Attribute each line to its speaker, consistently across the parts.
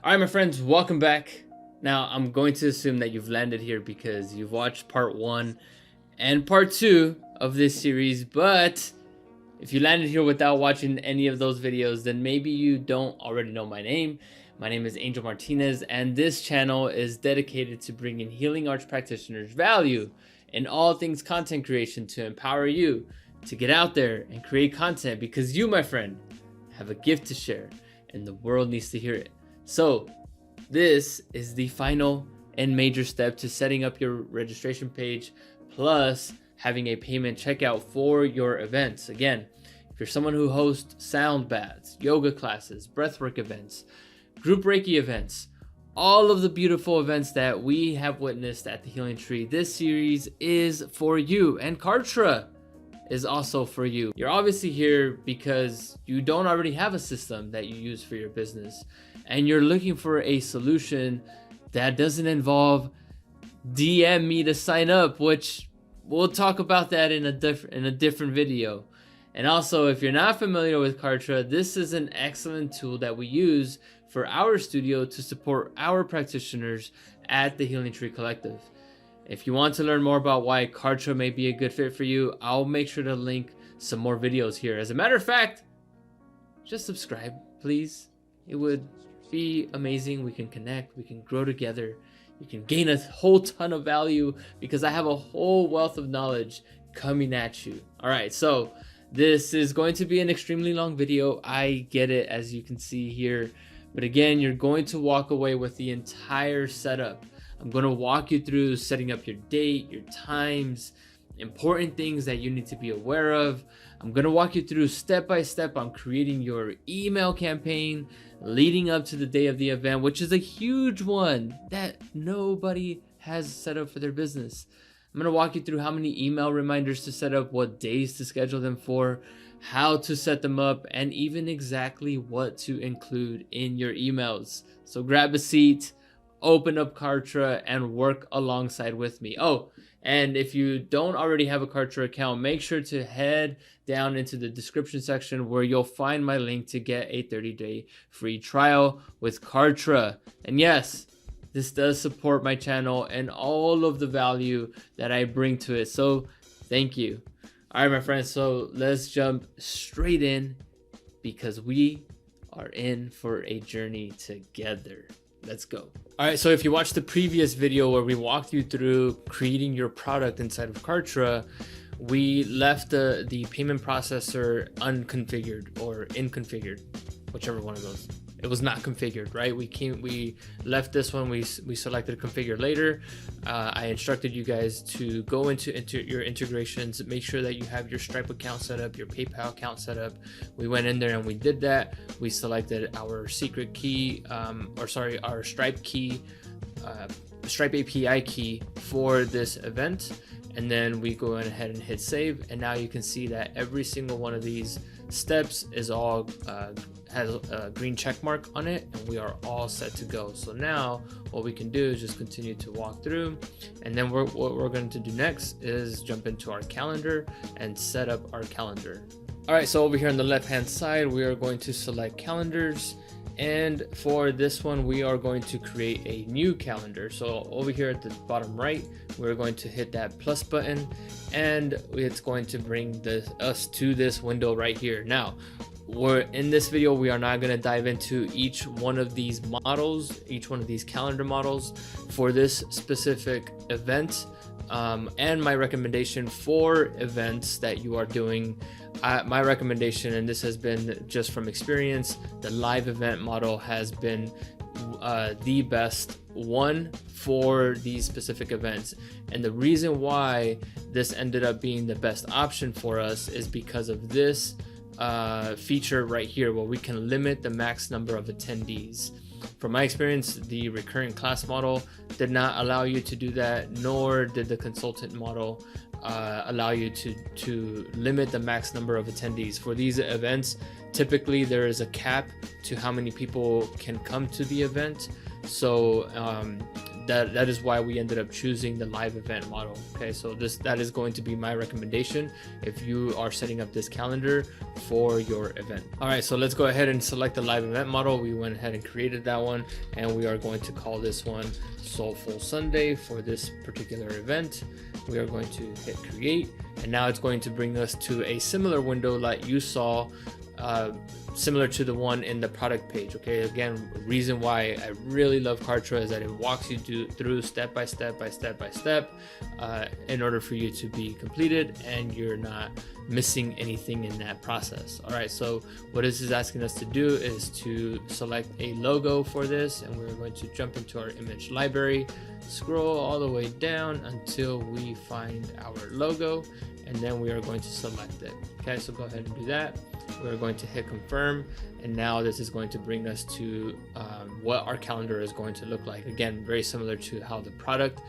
Speaker 1: All right, my friends, welcome back. Now, I'm going to assume that you've landed here because you've watched part 1 and part 2 of this series, but if you landed here without watching any of those videos, then maybe you don't already know my name. My name is Angel Martinez, and this channel is dedicated to bringing healing arts practitioners value in all things content creation to empower you to get out there and create content, because you, my friend, have a gift to share and the world needs to hear it. So this is the final and major step to setting up your registration page, plus having a payment checkout for your events. Again, if you're someone who hosts sound baths, yoga classes, breathwork events, group Reiki events, all of the beautiful events that we have witnessed at the Healing Tree, this series is for you. And Kartra is also for you. You're obviously here because you don't already have a system that you use for your business, and you're looking for a solution that doesn't involve DM me to sign up, which we'll talk about that in a different video. And also, if you're not familiar with Kartra, this is an excellent tool that we use for our studio to support our practitioners at the Healing Tree Collective. If you want to learn more about why Kartra may be a good fit for you, I'll make sure to link some more videos here. As a matter of fact, just subscribe, please. It would be amazing. We can connect, we can grow together, you can gain a whole ton of value because I have a whole wealth of knowledge coming at you. All right, so this is going to be an extremely long video. I get it, as you can see here. But again, you're going to walk away with the entire setup. I'm going to walk you through setting up your date, your times, important things that you need to be aware of. I'm going to walk you through step by step on creating your email campaign leading up to the day of the event, which is a huge one that nobody has set up for their business. I'm going to walk you through how many email reminders to set up, what days to schedule them for, how to set them up, and even exactly what to include in your emails. So grab a seat, open up Kartra, and work alongside with me. Oh, and if you don't already have a Kartra account, make sure to head down into the description section where you'll find my link to get a 30-day free trial with Kartra. And yes, this does support my channel and all of the value that I bring to it. So thank you. All right, my friends, so let's jump straight in because we are in for a journey together. Let's go. All right, so if you watched the previous video where we walked you through creating your product inside of Kartra, we left the payment processor unconfigured or inconfigured, whichever one of those. It was not configured, right? We left this one, we selected configure later. I instructed you guys to go into your integrations, make sure that you have your Stripe account set up, your PayPal account set up. We went in there and we did that. We selected our secret key, our Stripe key, Stripe API key for this event. And then we go ahead and hit save. And now you can see that every single one of these steps is all has a green check mark on it, and we are all set to go. So now what we can do is just continue to walk through, and then what we're going to do next is jump into our calendar and set up our calendar. All right, so over here on the left hand side, we are going to select calendars, and for this one we are going to create a new calendar. So over here at the bottom right, we're going to hit that plus button, and it's going to bring us to this window right here. Now, in this video, we are not going to dive into each one of these models, each one of these calendar models for this specific event. And my recommendation for events that you are doing, my recommendation, and this has been just from experience, the live event model has been the best one for these specific events. And the reason why this ended up being the best option for us is because of this feature right here, where we can limit the max number of attendees. From my experience, the recurring class model did not allow you to do that, nor did the consultant model allow you to limit the max number of attendees. For these events, typically there is a cap to how many people can come to the event. So that is why we ended up choosing the live event model. Okay, so that is going to be my recommendation if you are setting up this calendar for your event. All right, so let's go ahead and select the live event model. We went ahead and created that one, and we are going to call this one Soulful Sunday for this particular event. We are going to hit create, and now it's going to bring us to a similar window like you saw, similar to the one in the product page. Okay, again, reason why I really love Kartra is that it walks you through step by step in order for you to be completed and you're not missing anything in that process. All right, so what this is asking us to do is to select a logo for this, and we're going to jump into our image library, scroll all the way down until we find our logo, and then we are going to select it. Okay, so go ahead and do that. We're going to hit confirm, and now this is going to bring us to what our calendar is going to look like. Again, very similar to how the product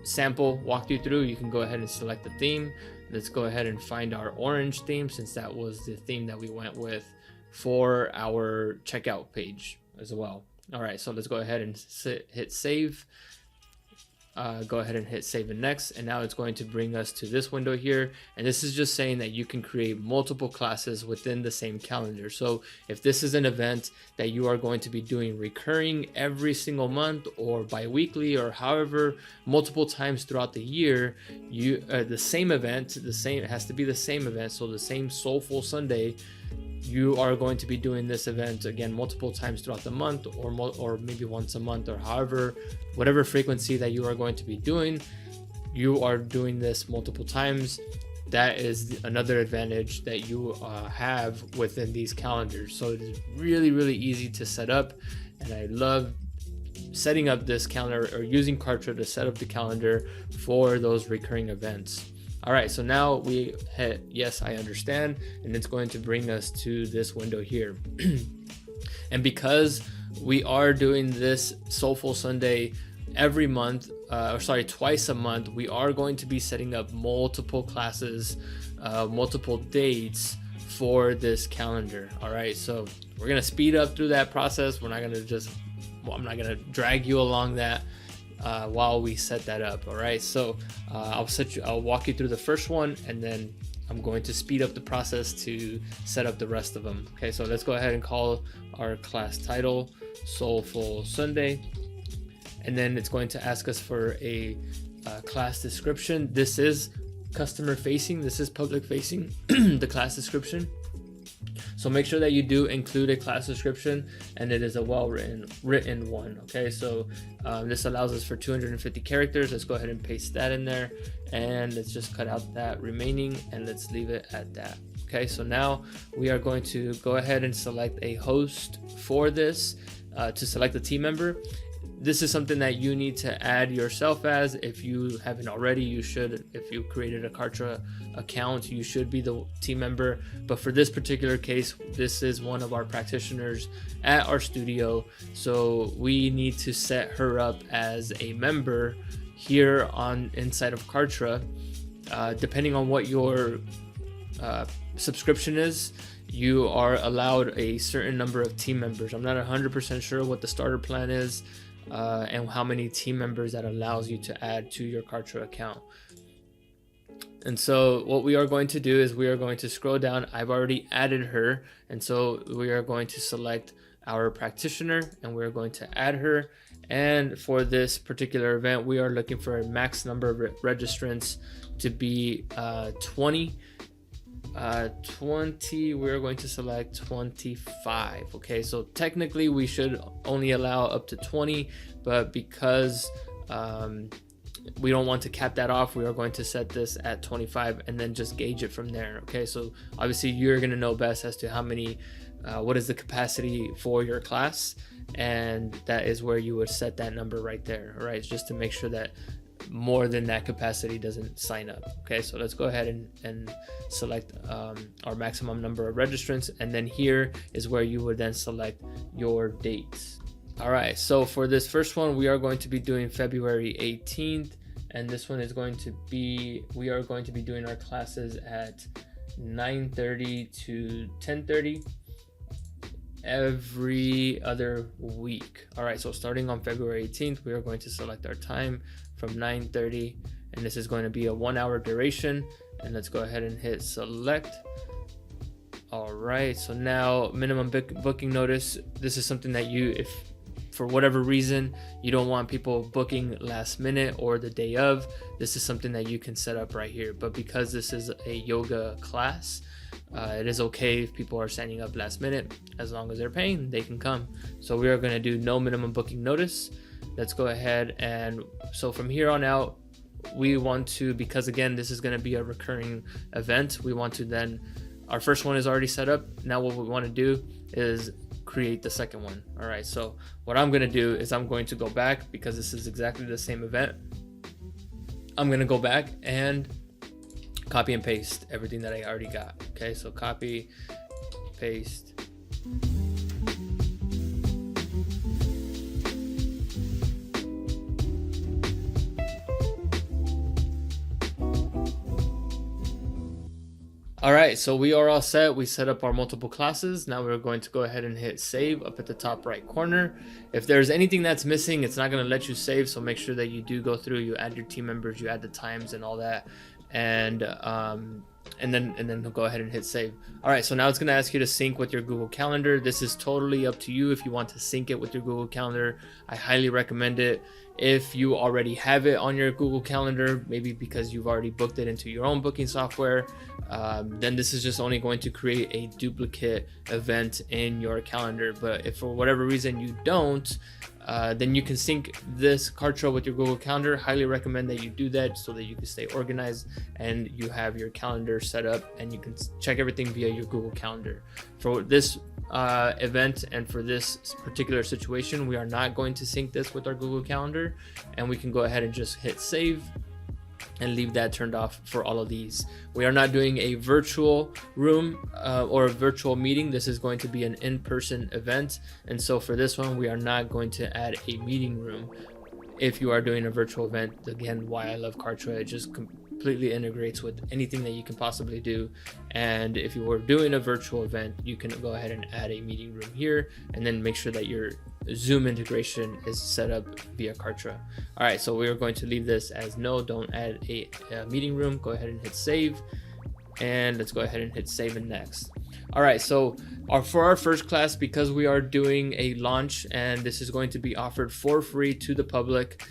Speaker 1: sample walked you through. You can go ahead and select the theme. Let's go ahead and find our orange theme, since that was the theme that we went with for our checkout page as well. All right, so let's go ahead and hit save. Go ahead and hit save and next, and now it's going to bring us to this window here, and this is just saying that you can create multiple classes within the same calendar. So if this is an event that you are going to be doing recurring every single month or bi-weekly or however multiple times throughout the year, the same event, it has to be the same event, so the same Soulful Sunday, you are going to be doing this event again multiple times throughout the month, or maybe once a month, or however, whatever frequency that you are going to be doing, you are doing this multiple times. That is another advantage that you have within these calendars. So it is really, really easy to set up, and I love setting up this calendar or using Kartra to set up the calendar for those recurring events. All right, so now we hit yes, I understand, and it's going to bring us to this window here. And because we are doing this Soulful Sunday every month, twice a month, we are going to be setting up multiple classes, multiple dates for this calendar. All right, so we're gonna speed up through that process. I'm not gonna drag you along that while we set that up. All right, so I'll walk you through the first one, and then I'm going to speed up the process to set up the rest of them. Okay, so let's go ahead and call our class title Soulful Sunday, and then it's going to ask us for a class description. This is customer facing, this is public facing, the class description. So make sure that you do include a class description, and it is a written one. Okay, so this allows us for 250 characters. Let's go ahead and paste that in there, and let's just cut out that remaining, and let's leave it at that. Okay, so now we are going to go ahead and select a host for this. To select a team member, this is something that you need to add yourself as. If you haven't already, you should. If you created a Kartra account, you should be the team member. But for this particular case, this is one of our practitioners at our studio, so we need to set her up as a member here on inside of Kartra. Depending on what your subscription is, you are allowed a certain number of team members. I'm not 100% sure what the starter plan is, and how many team members that allows you to add to your Kartra account. And so what we are going to do is we are going to scroll down. I've already added her, and so we are going to select our practitioner, and we're going to add her. And for this particular event, we are looking for a max number of registrants to be 20. 20, we're going to select 25. Okay, so technically we should only allow up to 20, but because we don't want to cap that off, we are going to set this at 25 and then just gauge it from there. Okay, so obviously you're going to know best as to how many, what is the capacity for your class, and that is where you would set that number right there. All right, just to make sure that more than that capacity doesn't sign up. Okay, so let's go ahead and select our maximum number of registrants, and then here is where you would then select your dates. All right, so for this first one, we are going to be doing February 18th, and this one is going to be, we are going to be doing our classes at 9:30 to 10:30. every other week. All right, so starting on February 18th, we are going to select our time from 9:30, and this is going to be a 1 hour duration. And let's go ahead and hit select. All right, so now minimum booking notice. This is something that you, if for whatever reason you don't want people booking last minute or the day of, this is something that you can set up right here. But because this is a yoga class, it is okay if people are signing up last minute. As long as they're paying, they can come. So we are going to do no minimum booking notice. Let's go ahead, and so from here on out, we want to, because again this is going to be a recurring event, we want to then, our first one is already set up. Now what we want to do is create the second one. All right, so what I'm going to do is I'm going to go back, because this is exactly the same event. I'm going to go back and copy and paste everything that I already got. Okay, so copy, paste. All right, so we are all set. We set up our multiple classes. Now we're going to go ahead and hit save up at the top right corner. If there's anything that's missing, it's not going to let you save. So make sure that you do go through, you add your team members, you add the times and all that. And then go ahead and hit save. All right, so now it's going to ask you to sync with your Google Calendar. This is totally up to you if you want to sync it with your Google Calendar. I highly recommend it. If you already have it on your Google Calendar, maybe because you've already booked it into your own booking software, then this is just only going to create a duplicate event in your calendar. But if for whatever reason you don't, then you can sync this Kartra with your Google Calendar. Highly recommend that you do that so that you can stay organized and you have your calendar set up and you can check everything via your Google Calendar. For this event and for this particular situation, we are not going to sync this with our Google Calendar, and we can go ahead and just hit save and leave that turned off for all of these. We are not doing a virtual room or a virtual meeting. This is going to be an in-person event, and so for this one we are not going to add a meeting room. If you are doing a virtual event, again, why I love Kartra, it just completely integrates with anything that you can possibly do. And if you were doing a virtual event, you can go ahead and add a meeting room here, and then make sure that your Zoom integration is set up via Kartra. All right, so we are going to leave this as no, don't add a meeting room. Go ahead and hit save, and let's go ahead and hit save and next. All right, so for our first class, because we are doing a launch and this is going to be offered for free to the public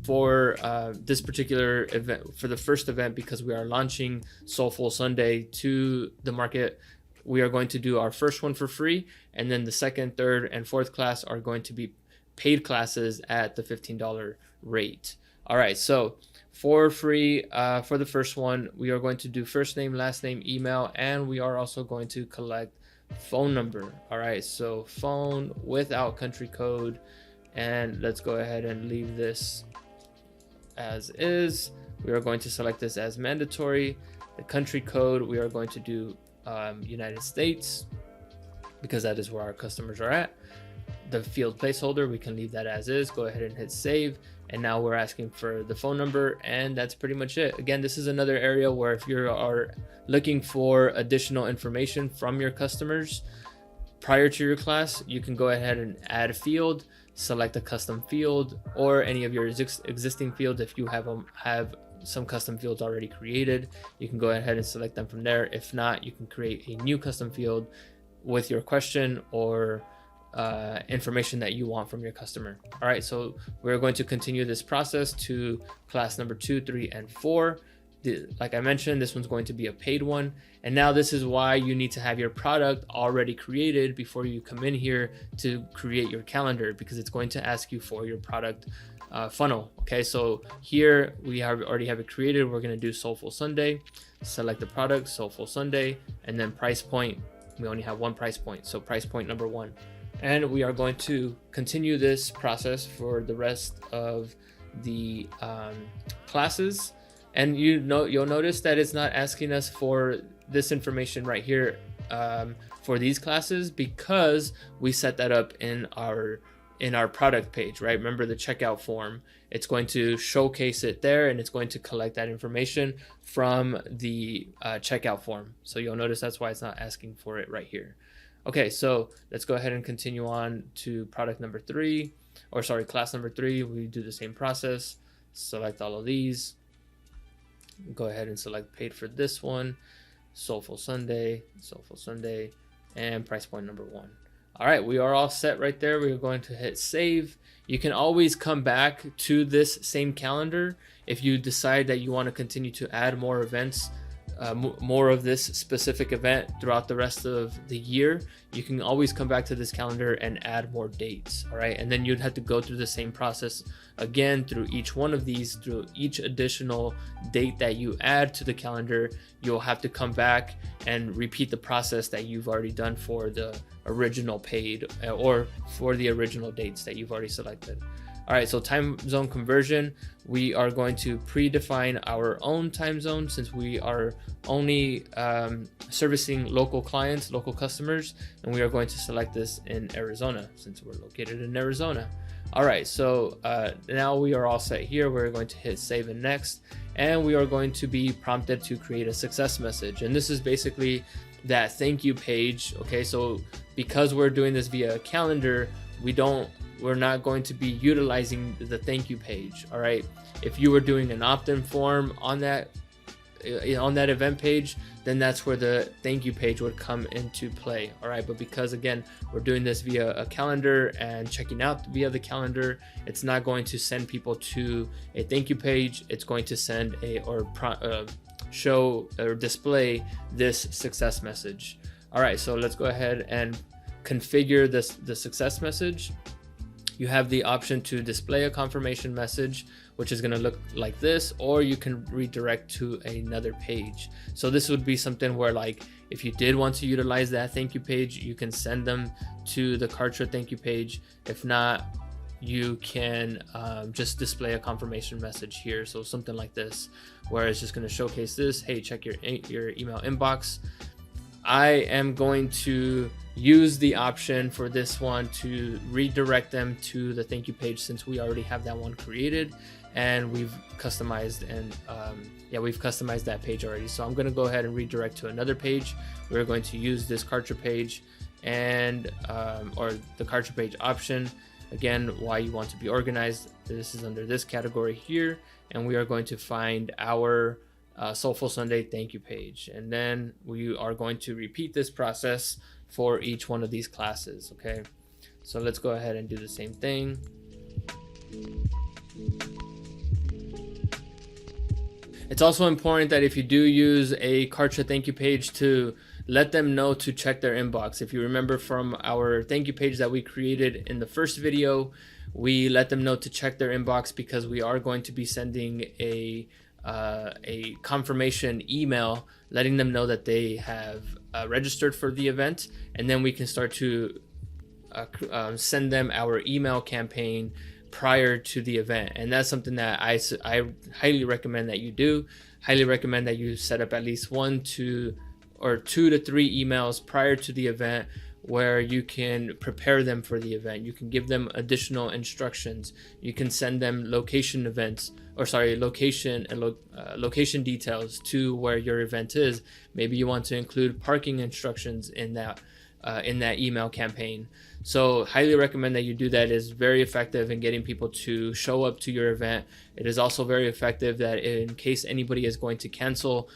Speaker 1: for this particular event, for the first event, because we are launching Soulful Sunday to the market, we are going to do our first one for free, and then the second, third, and fourth class are going to be paid classes at the $15 rate. All right, so for free, for the first one, we are going to do first name, last name, email, and we are also going to collect phone number. All right, so phone without country code, and let's go ahead and leave this as is. We are going to select this as mandatory. The country code, we are going to do United States, because that is where our customers are at. The field placeholder, we can leave that as is. Go ahead and hit save, and now we're asking for the phone number, and that's pretty much it. Again, this is another area where if you are looking for additional information from your customers prior to your class, you can go ahead and add a field, select a custom field, or any of your existing fields. If you have some custom fields already created, you can go ahead and select them from there. If not, you can create a new custom field with your question or information that you want from your customer. All right, so we're going to continue this process to class number 2, 3, and 4. Like I mentioned, this one's going to be a paid one. And now this is why you need to have your product already created before you come in here to create your calendar, because it's going to ask you for your product funnel. Okay, so here we already have it created. We're going to do Soulful Sunday, select the product, Soulful Sunday, and then price point. We only have one price point, so price point number 1. And we are going to continue this process for the rest of the classes. And you'll notice that it's not asking us for this information right here for these classes, because we set that up in our product page, right? Remember the checkout form, it's going to showcase it there, and it's going to collect that information from the checkout form. So you'll notice that's why it's not asking for it right here. Okay, so let's go ahead and continue on to product number 3, or sorry, class number 3. We do the same process. Select all of these. Go ahead and select paid for this one. Soulful Sunday, and price point number 1. All right, we are all set right there. We're going to hit save. You can always come back to this same calendar if you decide that you want to continue to add more events, more of this specific event throughout the rest of the year. You can always come back to this calendar and add more dates. All right, and then you'd have to go through the same process again through each one of these. Through each additional date that you add to the calendar, you'll have to come back and repeat the process that you've already done for the original paid, or for the original dates that you've already selected. All right, so time zone conversion, we are going to predefine our own time zone, since we are only servicing local clients, local customers, and we are going to select this in Arizona, since we're located in Arizona. All right, so now we are all set here. We're going to hit save and next, and we are going to be prompted to create a success message. And this is basically that thank you page. Okay, so because we're doing this via a calendar, we're not going to be utilizing the thank you page. All right, if you were doing an opt-in form on that event page, then that's where the thank you page would come into play. All right, but because again we're doing this via a calendar and checking out via the calendar, it's not going to send people to a thank you page. It's going to send show or display this success message. All right, so let's go ahead and configure the success message. You have the option to display a confirmation message, which is going to look like this, or you can redirect to another page. So this would be something where, like, if you did want to utilize that thank you page, you can send them to the Kartra thank you page. If not, you can just display a confirmation message here. So something like this, where it's just going to showcase this. Hey, check your email inbox. I am going to use the option for this one to redirect them to the thank you page, since we already have that one created and we've customized that page already. So I'm going to go ahead and redirect to another page. We're going to use this Kartra page and or the Kartra page option. Again, why you want to be organized, this is under this category here, and we are going to find our Soulful Sunday thank you page, and then we are going to repeat this process for each one of these classes. Okay, so let's go ahead and do the same thing. It's also important that if you do use a Kartra thank you page, to let them know to check their inbox. If you remember from our thank you page that we created in the first video, we let them know to check their inbox, because we are going to be sending a confirmation email letting them know that they have registered for the event, and then we can start to send them our email campaign prior to the event. And that's something that I highly recommend that you do. Highly recommend that you set up at least 2 to 3 emails prior to the event, where you can prepare them for the event. You can give them additional instructions. You can send them location details to where your event is. Maybe you want to include parking instructions in that email campaign. So highly recommend that you do that. It is very effective in getting people to show up to your event. It is also very effective that in case anybody is going to cancel,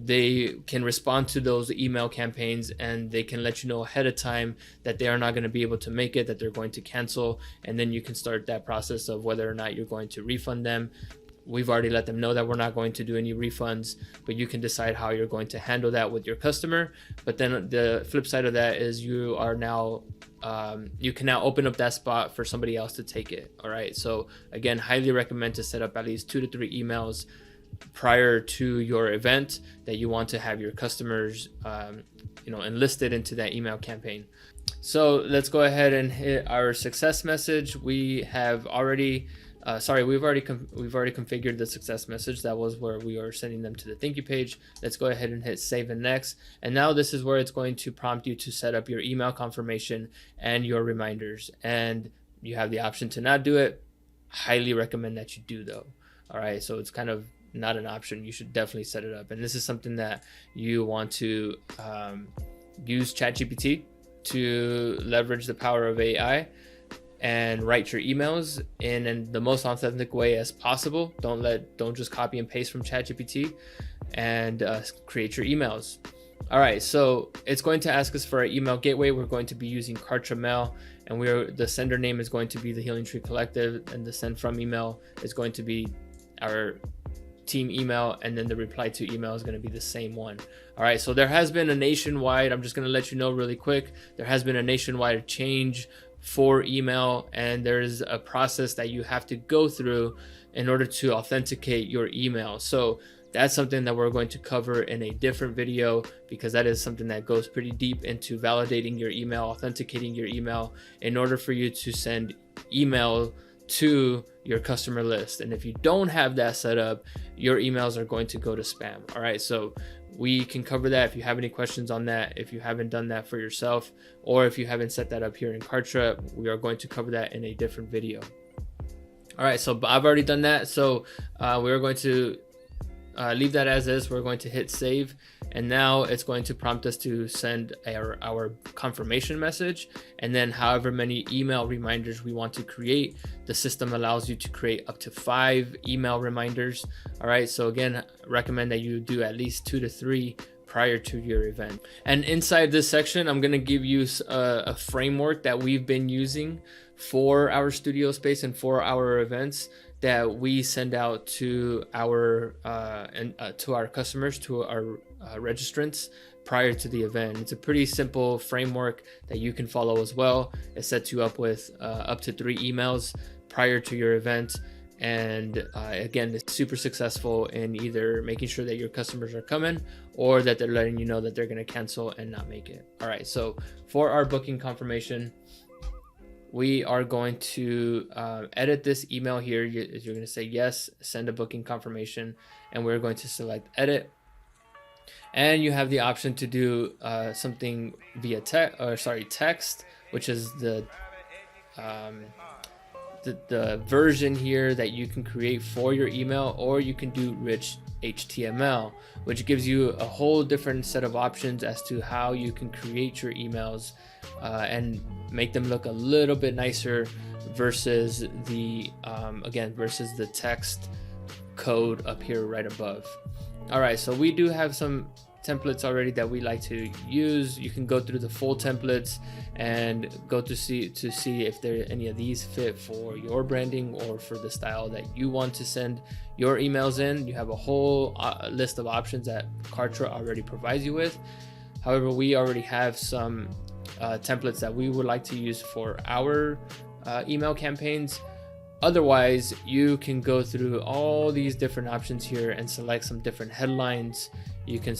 Speaker 1: they can respond to those email campaigns, and they can let you know ahead of time that they are not going to be able to make it, that they're going to cancel, and then you can start that process of whether or not you're going to refund them. We've already let them know that we're not going to do any refunds, but you can decide how you're going to handle that with your customer. But then the flip side of that is you can now open up that spot for somebody else to take it. All right, so again, highly recommend to set up at least 2 to 3 emails prior to your event that you want to have your customers enlisted into that email campaign. So let's go ahead and hit our success message. We have already we've already configured the success message. That was where we are sending them to the thank you page. Let's go ahead and hit save and next, and now this is where it's going to prompt you to set up your email confirmation and your reminders, and you have the option to not do it. Highly recommend that you do, though. All right, so it's kind of not an option. You should definitely set it up, and this is something that you want to use ChatGPT. to leverage the power of AI and write your emails in the most authentic way as possible. Don't just copy and paste from ChatGPT, and create your emails. All right, so it's going to ask us for our email gateway. We're going to be using Kartra Mail, and the sender name is going to be the Healing Tree Collective, and the send from email is going to be our team email, and then the reply to email is going to be the same one. All right, so there has been a nationwide, I'm just going to let you know really quick, there has been a nationwide change for email, and there's a process that you have to go through in order to authenticate your email. So that's something that we're going to cover in a different video, because that is something that goes pretty deep into validating your email, authenticating your email in order for you to send email to your customer list. And if you don't have that set up, your emails are going to go to spam. All right, so we can cover that. If you have any questions on that, if you haven't done that for yourself, or if you haven't set that up here in Kartra, we are going to cover that in a different video. All right, so I've already done that, so we're going to leave that as is. We're going to hit save, and now it's going to prompt us to send our confirmation message, and then however many email reminders we want to create. The system allows you to create up to 5 email reminders. All right, so again, recommend that you do at least 2 to 3 prior to your event. And inside this section, I'm going to give you a framework that we've been using for our studio space and for our events, that we send out to our to our customers, to our registrants prior to the event. It's a pretty simple framework that you can follow as well. It sets you up with up to 3 emails prior to your event, and again, it's super successful in either making sure that your customers are coming, or that they're letting you know that they're going to cancel and not make it. All right, so for our booking confirmation, we are going to edit this email here. You're going to say yes, send a booking confirmation, and we're going to select edit. And you have the option to do something via text, which is the version here that you can create for your email, or you can do rich HTML, which gives you a whole different set of options as to how you can create your emails and make them look a little bit nicer versus the text code up here right above. All right, so we do have some templates already that we like to use. You can go through the full templates and go to see if there any of these fit for your branding or for the style that you want to send your emails in. You have a whole list of options that Kartra already provides you with. However, we already have some templates that we would like to use for our email campaigns. Otherwise, you can go through all these different options here and select some different headlines. You can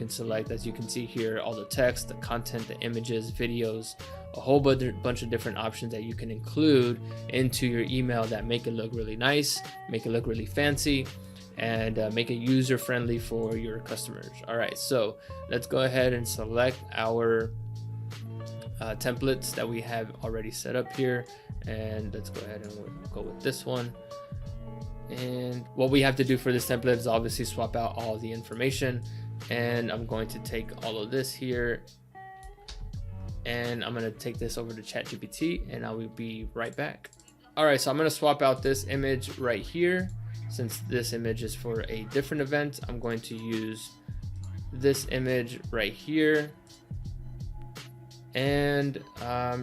Speaker 1: select, as you can see here, all the text, the content, the images, videos, a whole bunch of different options that you can include into your email that make it look really nice, make it look really fancy, and make it user friendly for your customers. All right, so let's go ahead and select our templates that we have already set up here, and let's go ahead and go with this one. And what we have to do for this template is obviously swap out all the information, and I'm going to take all of this here, and I'm going to take this over to ChatGPT, and I will be right back. All right, so I'm going to swap out this image right here. Since this image is for a different event, I'm going to use this image right here. And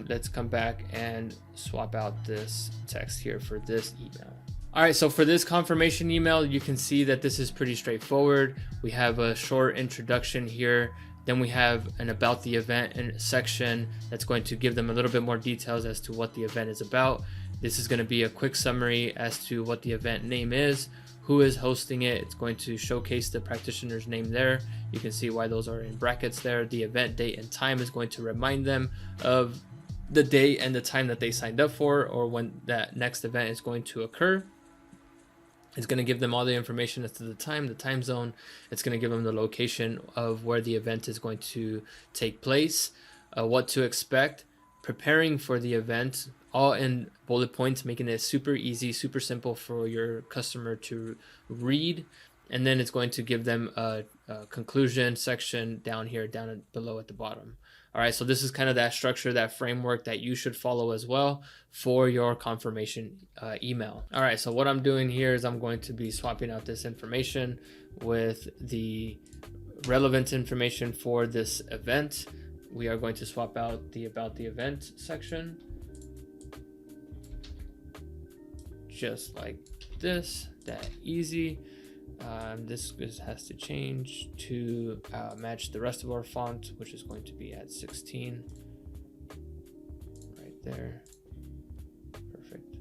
Speaker 1: let's come back and swap out this text here for this email. All right, so for this confirmation email, you can see that this is pretty straightforward. We have a short introduction here. Then we have an about the event section that's going to give them a little bit more details as to what the event is about. This is going to be a quick summary as to what the event name is, who is hosting it. It's going to showcase the practitioner's name there. You can see why those are in brackets there. The event date and time is going to remind them of the date and the time that they signed up for, or when that next event is going to occur. It's going to give them all the information as to the time zone. It's going to give them the location of where the event is going to take place, what to expect, preparing for the event, all in bullet points, making it super easy, super simple for your customer to read. And then it's going to give them a conclusion section down here, down below at the bottom. All right, so this is kind of that structure, that framework that you should follow as well for your confirmation email. All right, so what I'm doing here is I'm going to be swapping out this information with the relevant information for this event. We are going to swap out the about the event section, just like this, that easy. This has to change to match the rest of our font, which is going to be at 16 right there. Perfect.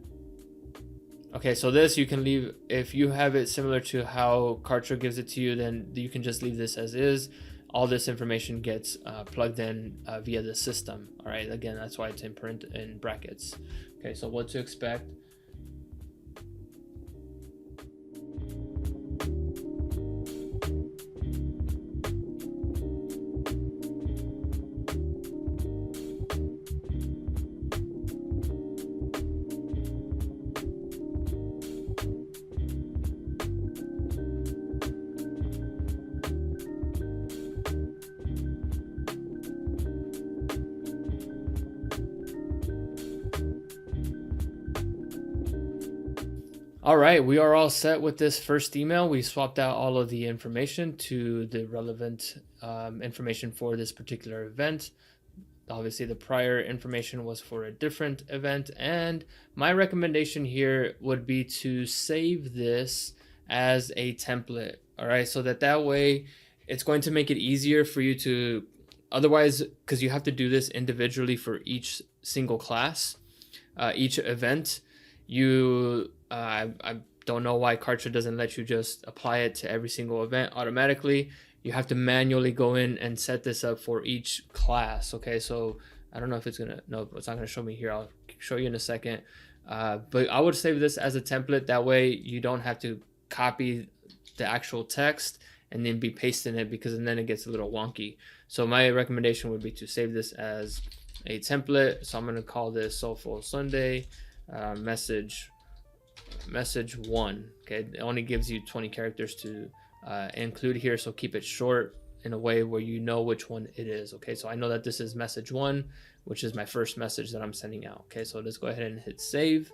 Speaker 1: Okay, so this you can leave. If you have it similar to how Kartra gives it to you, then you can just leave this as is. All this information gets plugged in via the system. All right, again, that's why it's in brackets. Okay, so what to expect. All right, we are all set with this first email. We swapped out all of the information to the relevant information for this particular event. Obviously, the prior information was for a different event, and my recommendation here would be to save this as a template. All right, so that way it's going to make it easier for you to, otherwise, because you have to do this individually for each single class, each event. I don't know why Kartra doesn't let you just apply it to every single event automatically. You have to manually go in and set this up for each class. Okay, so I don't know if it's gonna, no, it's not gonna show me here. I'll show you in a second. But I would save this as a template. That way you don't have to copy the actual text and then be pasting it, because then it gets a little wonky. So my recommendation would be to save this as a template. So I'm gonna call this Soulful Sunday message 1. Okay, it only gives you 20 characters to include here, so keep it short in a way where you know which one it is. Okay, so I know that this is message 1, which is my first message that I'm sending out. Okay, so let's go ahead and hit save.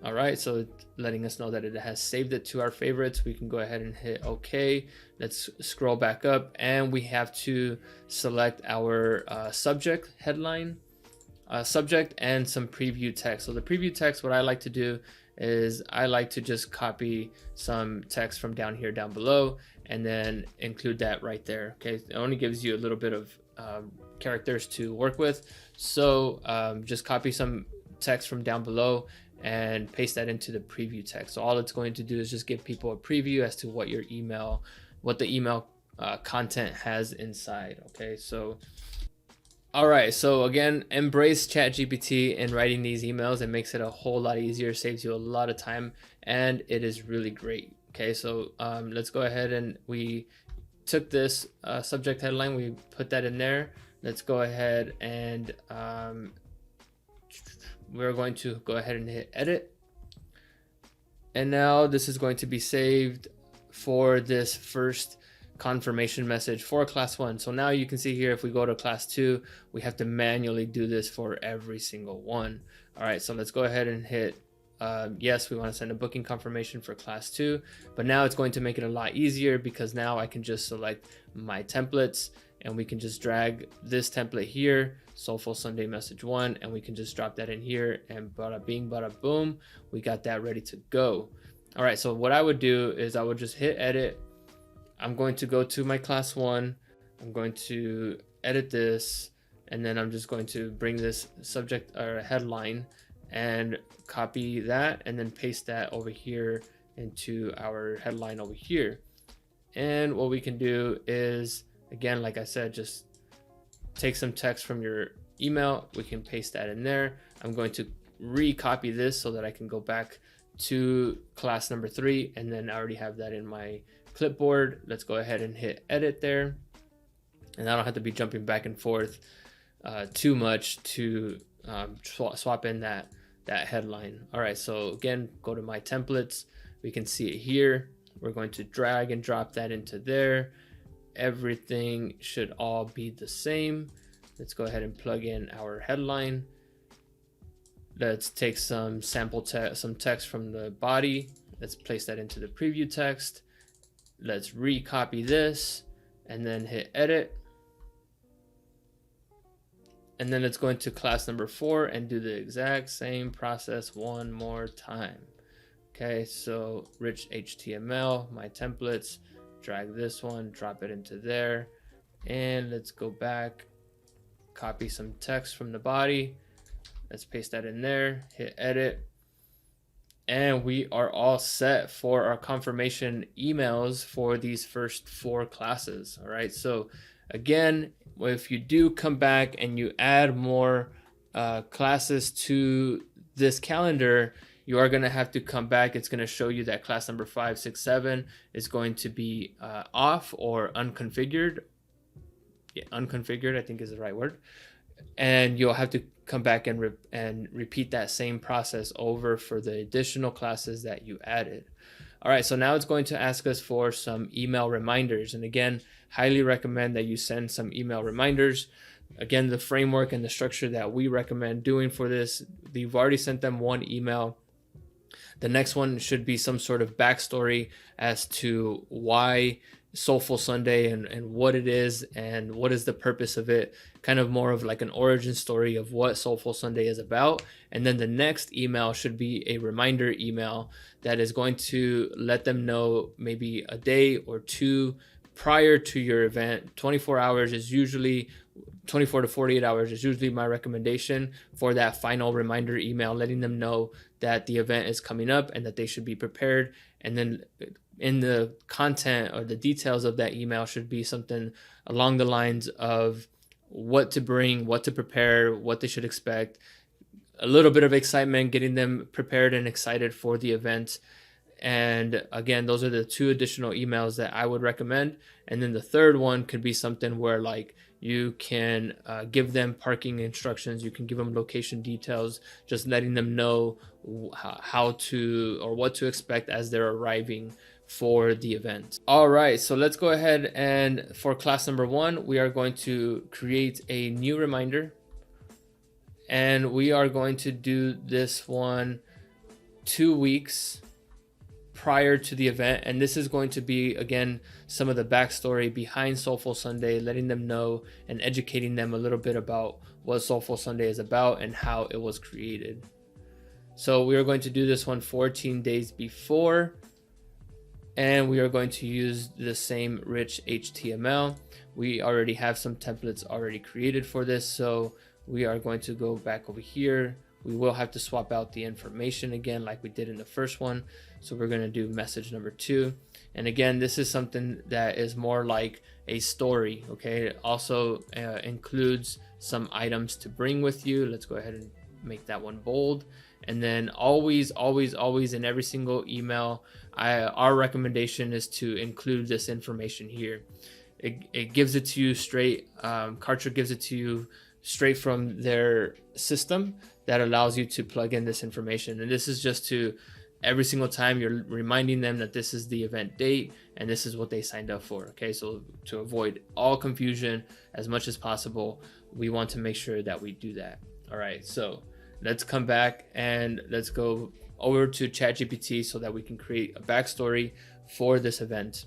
Speaker 1: All right, so it's letting us know that it has saved it to our favorites. We can go ahead and hit OK. Let's scroll back up, and we have to select our subject headline, subject, and some preview text. So the preview text, what I like to do is I like to just copy some text from down here, down below, and then include that right there. Okay, it only gives you a little bit of characters to work with. So just copy some text from down below and paste that into the preview text. So all it's going to do is just give people a preview as to what your email, what the email content has inside. Okay, so all right, so again, embrace ChatGPT in writing these emails. It makes it a whole lot easier, saves you a lot of time, and it is really great. Okay, so let's go ahead, and we took this subject headline, we put that in there. Let's go ahead and we're going to go ahead and hit edit. And now this is going to be saved for this first confirmation message for class 1. So now you can see here, if we go to class 2, we have to manually do this for every single one. All right, so let's go ahead and hit yes, we want to send a booking confirmation for class 2, but now it's going to make it a lot easier, because now I can just select my templates, and we can just drag this template here, Soulful Sunday message 1, and we can just drop that in here, and bada bing, bada boom, we got that ready to go. All right, so what I would do is I would just hit edit. I'm going to go to my class 1. I'm going to edit this, and then I'm just going to bring this subject or headline and copy that, and then paste that over here into our headline over here. And what we can do is, again, like I said, just take some text from your email. We can paste that in there. I'm going to recopy this so that I can go back to class number 3, and then I already have that in my clipboard. Let's go ahead and hit edit there, and I don't have to be jumping back and forth too much to swap in that headline. All right, so again, go to my templates. We can see it here. We're going to drag and drop that into there. Everything should all be the same. Let's go ahead and plug in our headline. Let's take some sample some text from the body. Let's place that into the preview text. Let's recopy this and then hit edit. And then let's go into class number 4 and do the exact same process one more time. Okay, so rich HTML, my templates, drag this one, drop it into there. And let's go back, copy some text from the body. Let's paste that in there, hit edit. And we are all set for our confirmation emails for these first 4 classes. All right, so again, if you do come back and you add more classes to this calendar, you are going to have to come back. It's going to show you that class number 5, 6, 7 is going to be off or unconfigured. Yeah, unconfigured, I think is the right word. And you'll have to come back and repeat that same process over for the additional classes that you added. All right, so now it's going to ask us for some email reminders. And again, highly recommend that you send some email reminders. Again, the framework and the structure that we recommend doing for this, you've already sent them one email. The next one should be some sort of backstory as to why Soulful Sunday and what it is and what is the purpose of it, kind of more of like an origin story of what Soulful Sunday is about. And then the next email should be a reminder email that is going to let them know maybe a day or 2 prior to your event. 24 hours is usually 24 to 48 hours is usually my recommendation for that final reminder email, letting them know that the event is coming up and that they should be prepared. And then in the content or the details of that email should be something along the lines of what to bring, what to prepare, what they should expect, a little bit of excitement, getting them prepared and excited for the event. And again, those are the 2 additional emails that I would recommend. And then the third one could be something where like you can give them parking instructions, you can give them location details, just letting them know how to or what to expect as they're arriving for the event. All right, so let's go ahead and for class number 1, we are going to create a new reminder. And we are going to do this one 2 weeks prior to the event. And this is going to be, again, some of the backstory behind Soulful Sunday, letting them know and educating them a little bit about what Soulful Sunday is about and how it was created. So we are going to do this one 14 days before. And we are going to use the same rich HTML. We already have some templates already created for this. So we are going to go back over here. We will have to swap out the information again like we did in the first one. So we're going to do message number 2. And again, this is something that is more like a story. Okay. It also includes some items to bring with you. Let's go ahead and make that one bold. And then always in every single email, our recommendation is to include this information here. It gives it to you straight. Kartra gives it to you straight from their system that allows you to plug in this information. And this is just to every single time you're reminding them that this is the event date and this is what they signed up for. Okay, so to avoid all confusion as much as possible, we want to make sure that we do that. All right, so let's come back and let's go over to ChatGPT so that we can create a backstory for this event.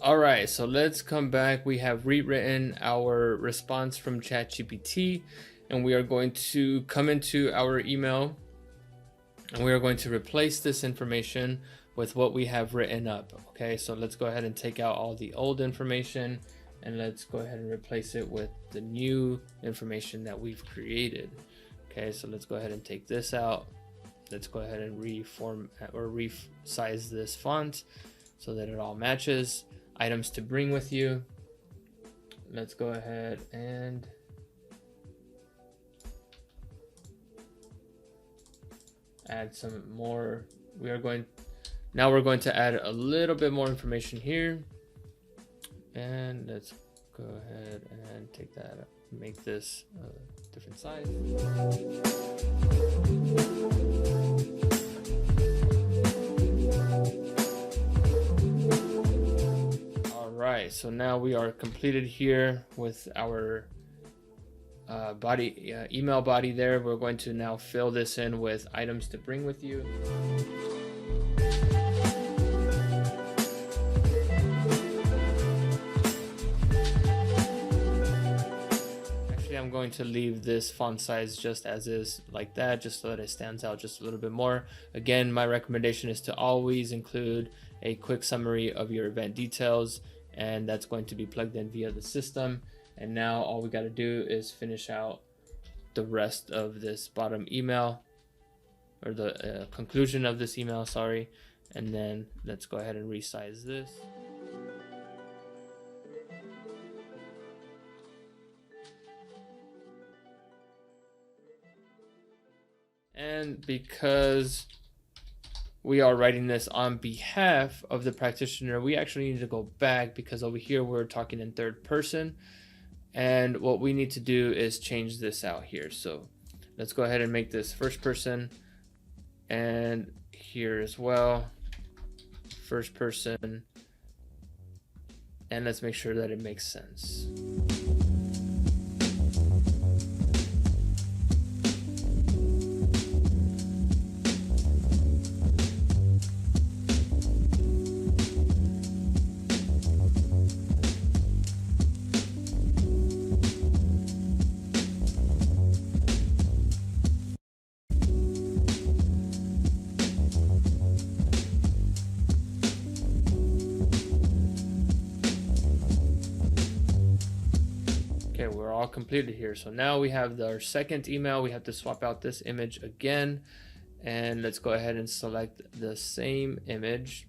Speaker 1: All right, so let's come back. We have rewritten our response from ChatGPT, and we are going to come into our email and we are going to replace this information with what we have written up. Okay, so let's go ahead and take out all the old information and let's go ahead and replace it with the new information that we've created. Okay, so let's go ahead and take this out. Let's go ahead and reform or resize this font so that it all matches. Items to bring with you. Let's go ahead and add some more. We're going to add a little bit more information here. And let's go ahead and take that up. Make this a different size. right, so now we are completed here with our email body there. We're going to now fill this in with items to bring with you. Actually, I'm going to leave this font size just as is, like that, just so that it stands out just a little bit more. Again, my recommendation is to always include a quick summary of your event details, and that's going to be plugged in via the system. And now all we got to do is finish out the rest of this bottom email, or the conclusion of this email, sorry. And then let's go ahead and resize this. And because we are writing this on behalf of the practitioner, we actually need to go back, because over here we're talking in third person. And what we need to do is change this out here. So let's go ahead and make this first person, and here as well, first person, and let's make sure that it makes sense. Okay, we're all completed here. So now we have our second email. We have to swap out this image again, and let's go ahead and select the same image,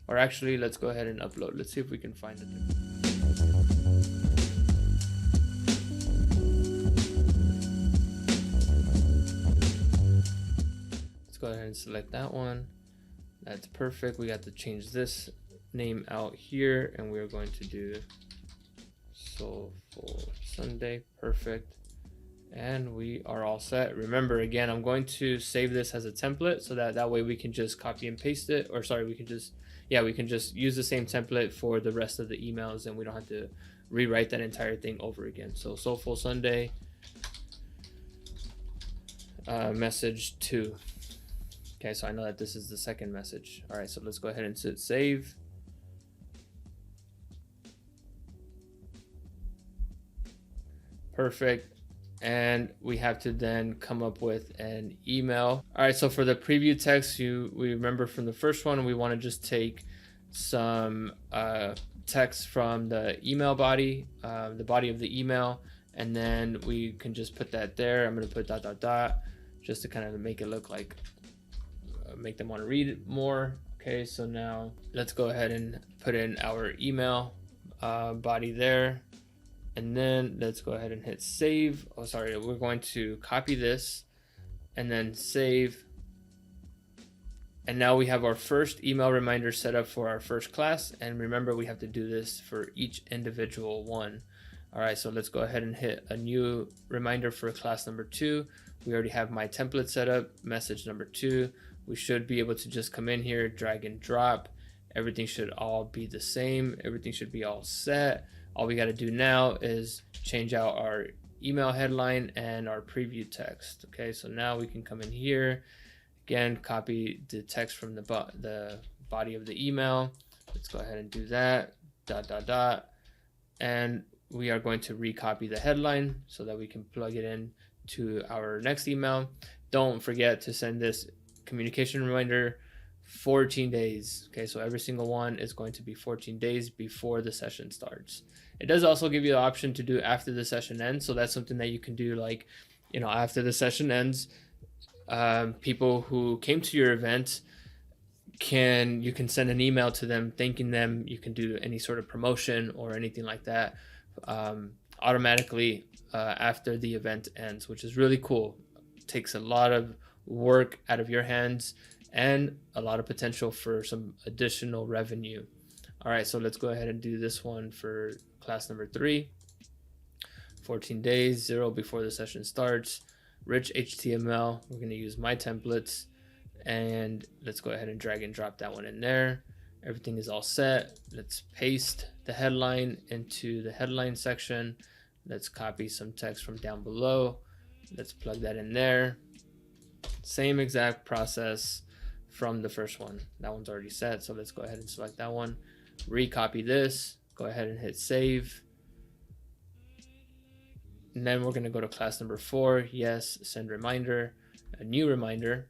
Speaker 1: or actually let's go ahead and upload. Let's see if we can find it. Let's go ahead and select that one. That's perfect. We got to change this name out here, and we're going to do Soulful Sunday. Perfect. And we are all set. Remember, again, I'm going to save this as a template, so that way we can just copy and paste it, or sorry, we can just use the same template for the rest of the emails, and we don't have to rewrite that entire thing over again. So Soulful Sunday, message 2. Okay, so I know that this is the second message. All right, so let's go ahead and hit save. Perfect. And we have to then come up with an email. All right, so for the preview text, we remember from the first one, we want to just take some text from the email body, the body of the email, and then we can just put that there. I'm going to put ... just to kind of make it look like, make them want to read it more. Okay, so now let's go ahead and put in our email body there. And then let's go ahead and hit save. Oh, sorry, we're going to copy this and then save. And now we have our first email reminder set up for our first class. And remember, we have to do this for each individual one. All right, so let's go ahead and hit a new reminder for class number 2. We already have my template set up, message number 2. We should be able to just come in here, drag and drop. Everything should all be the same. Everything should be all set. All we got to do now is change out our email headline and our preview text. Okay, so now we can come in here, again, copy the text from the body of the email. Let's go ahead and do that, ... And we are going to recopy the headline so that we can plug it in to our next email. Don't forget to send this communication reminder 14 days. Okay, so every single one is going to be 14 days before the session starts. It does also give you the option to do after the session ends, so that's something that you can do, like, you know, after the session ends, people who came to your event, you can send an email to them thanking them. You can do any sort of promotion or anything like that automatically after the event ends, which is really cool. It takes a lot of work out of your hands and a lot of potential for some additional revenue. All right, so let's go ahead and do this one for class number 3. 14 days, 0 before the session starts. Rich HTML. We're going to use my templates, and let's go ahead and drag and drop that one in there. Everything is all set. Let's paste the headline into the headline section. Let's copy some text from down below. Let's plug that in there. Same exact process from the first one. That one's already set, so let's go ahead and select that one. Recopy this, go ahead and hit save. And then we're gonna go to class number 4. Yes, send reminder, a new reminder,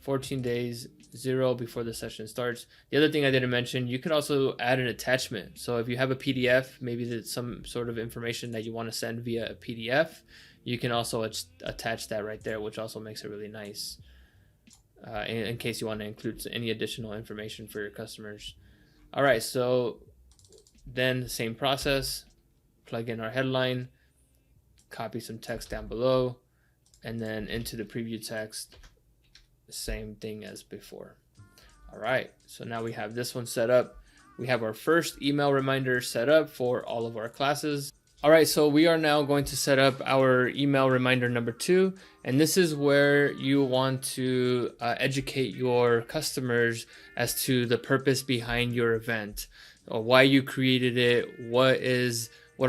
Speaker 1: 14 days, 0 before the session starts. The other thing I didn't mention, you could also add an attachment. So if you have a PDF, maybe there's some sort of information that you want to send via a PDF, you can also attach that right there, which also makes it really nice in case you want to include any additional information for your customers. All right, so then the same process, plug in our headline, copy some text down below, and then into the preview text, same thing as before. All right, so now we have this one set up. We have our first email reminder set up for all of our classes. All right, so we are now going to set up our email reminder number 2, and this is where you want to educate your customers as to the purpose behind your event, or why you created it, what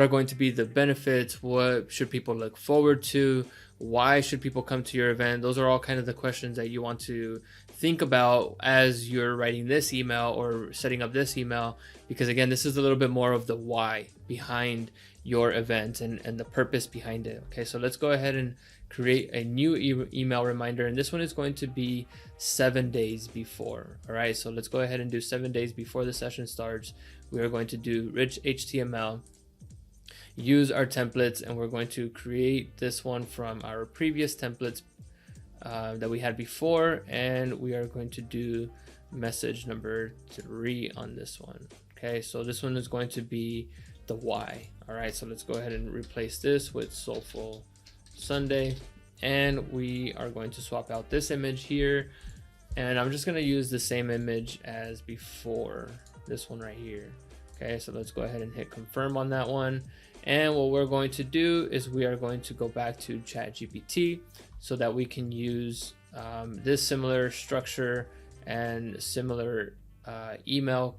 Speaker 1: are going to be the benefits, what should people look forward to, why should people come to your event. Those are all kind of the questions that you want to think about as you're writing this email or setting up this email, because again, this is a little bit more of the why behind your event and the purpose behind it. Okay, so let's go ahead and create a new email reminder, and this one is going to be 7 days before. All right, so let's go ahead and do 7 days before the session starts. We are going to do rich HTML, use our templates, and we're going to create this one from our previous templates that we had before, and we are going to do message number 3 on this one. Okay, so this one is going to be the why. All right, so let's go ahead and replace this with Soulful Sunday, and we are going to swap out this image here, and I'm just going to use the same image as before, this one right here. Okay, so let's go ahead and hit confirm on that one. And what we're going to do is we are going to go back to ChatGPT so that we can use this similar structure and similar email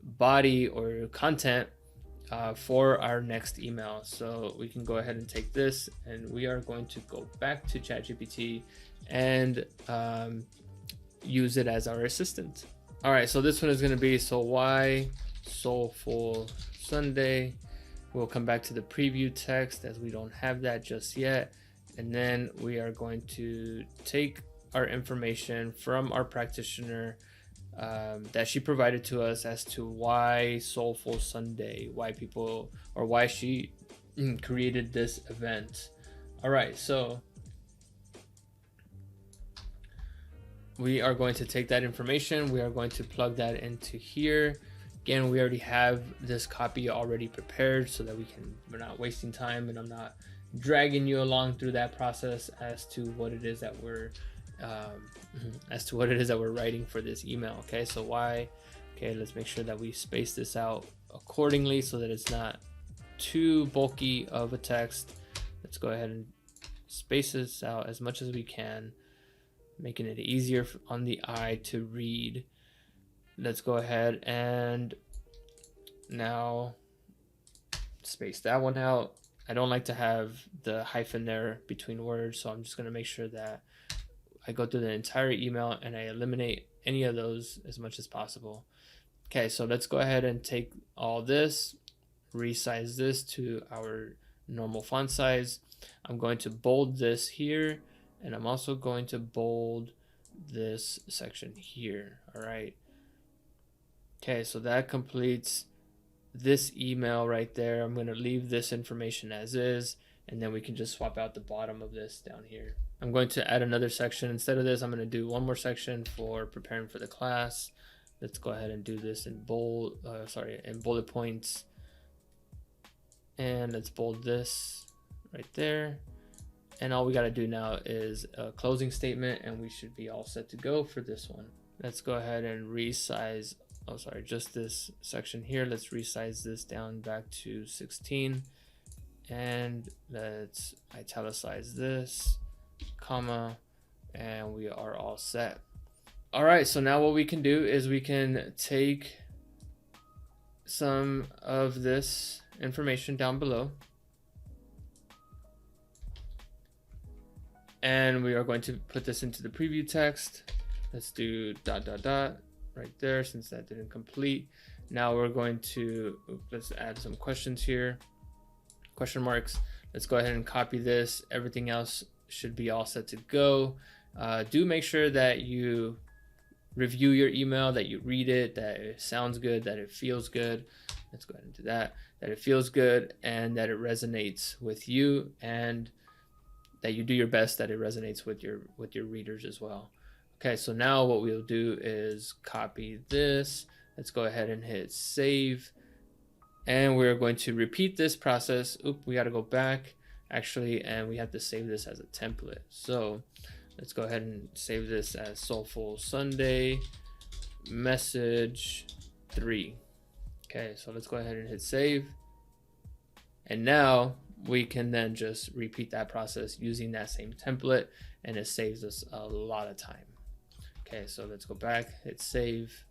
Speaker 1: body or content for our next email. So we can go ahead and take this, and we are going to go back to ChatGPT and use it as our assistant. All right, so this one is going to be, so why Soulful Sunday. We'll come back to the preview text as we don't have that just yet. And then we are going to take our information from our practitioner that she provided to us as to why Soulful Sunday, why people, or why she created this event. All right, so we are going to take that information. We are going to plug that into here. Again, we already have this copy already prepared so that we're not wasting time, and I'm not dragging you along through that process as to what it is that we're writing for this email. Okay, so why? Okay, let's make sure that we space this out accordingly so that it's not too bulky of a text. Let's go ahead and space this out as much as we can, making it easier on the eye to read. Let's go ahead and now space that one out. I don't like to have the hyphen there between words, so I'm just going to make sure that I go through the entire email and I eliminate any of those as much as possible. Okay, so let's go ahead and take all this, resize this to our normal font size. I'm going to bold this here, and I'm also going to bold this section here. All right. Okay, so that completes this email right there. I'm going to leave this information as is, and then we can just swap out the bottom of this down here. I'm going to add another section. Instead of this, I'm going to do one more section for preparing for the class. Let's go ahead and do this in in bullet points. And let's bold this right there. And all we got to do now is a closing statement, and we should be all set to go for this one. Let's go ahead and resize. Just this section here. Let's resize this down back to 16, and let's italicize this, comma, and we are all set. All right, so now what we can do is we can take some of this information down below, and we are going to put this into the preview text. Let's do ... right there, since that didn't complete. Now we're going to, let's add some questions here, question marks. Let's go ahead and copy this. Everything else should be all set to go. Do make sure that you review your email, that you read it, that it sounds good, that it feels good. Let's go ahead and do that. That it feels good and that it resonates with you, and that you do your best that it resonates with your readers as well. Okay, so now what we'll do is copy this. Let's go ahead and hit save. And we're going to repeat this process. Oop, we got to go back actually, and we have to save this as a template. So let's go ahead and save this as Soulful Sunday message 3. Okay, so let's go ahead and hit save. And now we can then just repeat that process using that same template, and it saves us a lot of time. Okay, so let's go back, hit save.